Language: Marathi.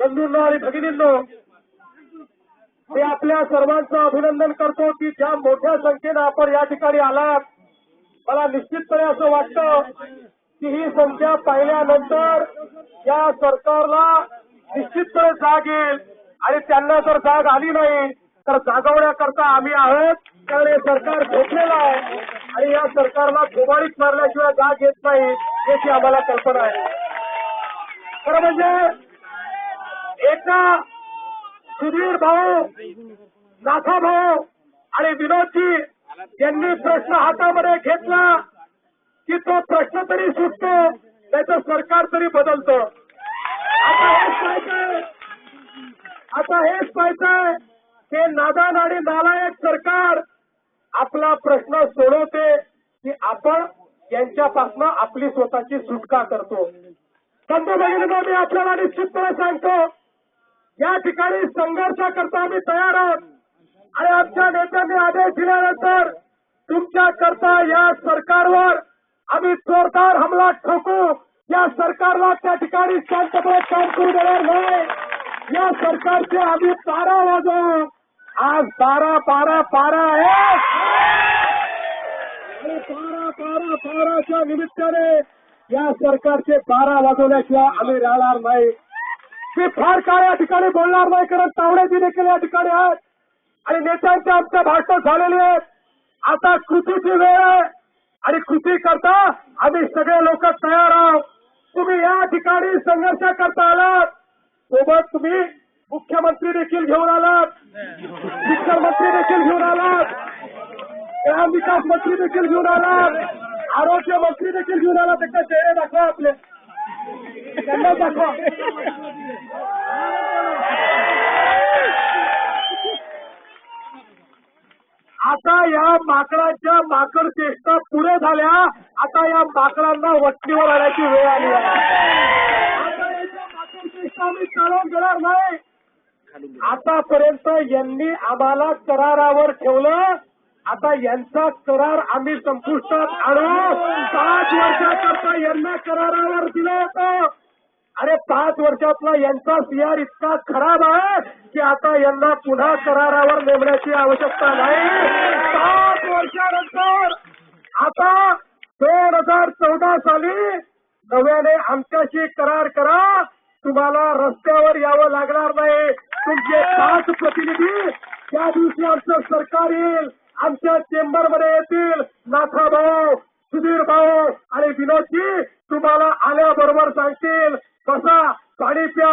बंधूंनो आणि भगिनींनो, मी आपल्या सर्वांचं अभिनंदन करतो की ज्या मोठ्या संख्येनं आपण या ठिकाणी आलात. मला निश्चितपणे असं वाटतं की ही संख्या पाहिल्यानंतर या सरकारला निश्चितपणे जाग येईल आणि त्यांना जर जाग आली नाही तर जागवण्याकरता आम्ही आहोत. कारण हे सरकार झोपलेलं आहे आणि या सरकारला थोबाडीत मारल्याशिवाय जाग येत नाही याची आम्हाला कल्पना आहे. खरं म्हणजे एका सुधीर भाऊ, नाथा भाऊ आणि विनोदजी यांनी प्रश्न हातामध्ये घेतला की तो प्रश्न तरी सुटतो, त्याचं सरकार तरी बदलतं. आता हेच पाहायचंय ते नादान आणि नालायक सरकार आपला प्रश्न सोडवते की आपण यांच्यापासून आपली स्वतःची सुटका करतो. बंधू भगिनींनो, मी आपल्याला निश्चितपणे सांगतो या ठिकाणी संघर्ष करता आम्ही तयार आहोत आणि आमच्या नेत्यांनी आदेश दिल्यानंतर तुमच्या करता या सरकारवर आम्ही जोरदार हमला ठोकू. या सरकारला त्या ठिकाणी शांतपणे काम करू देणार नाही. या सरकारचे आम्ही तारा वाजवू. आज 12 आहे आणि 12 निमित्ताने या सरकारचे 12 वाजवल्याशिवाय आम्ही राहणार नाही. मी फार काय या ठिकाणी बोलणार नाही कारण तावडेजी देखील या ठिकाणी आहेत आणि नेत्यांचे आमच्या भाषण झालेली आहेत. आता कृतीची वेळ आहे आणि कृती करता आम्ही सगळे लोक तयार आहोत. तुम्ही या ठिकाणी संघर्ष करता आलात, सोबत तुम्ही मुख्यमंत्री देखील घेऊन आलात, शिक्षण मंत्री देखील घेऊन आलात, ग्रामविकास मंत्री देखील घेऊन आलात, आरोग्य मंत्री देखील घेऊन आलात. त्याचे चेहरे दाखवा आपले, त्यांना दाखवा. आता या माकडाच्या माकड चेष्टा पुढे झाल्या. आता या माकडांना वटणीवर आणायची वेळ आली आहे. आता याच्या माकड चेष्टा आम्ही चालवून घेणार नाही. आतापर्यंत यांनी आम्हाला करारावर ठेवलं, आता यांचा करार आम्ही संपुष्टात आणू. 5 वर्षाकरता यांना करारावर दिलं होतं. अरे 5 वर्षातला यांचा सीआर इतका खराब आहे की आता यांना पुन्हा करारावर नेमण्याची आवश्यकता नाही. 5 वर्षानंतर आता 2014 साली नव्याने आमच्याशी करार करा. तुम्हाला रस्त्यावर यावं लागणार नाही. तुमचे 5 प्रतिनिधी त्या दिवशी आमचं सरकार येईल, आमच्या चेंबरमध्ये येतील. नाथा भाऊ, सुधीर भाऊ आणि विनोदजी तुम्हाला आल्याबरोबर सांगतील बसा, पाणी प्या,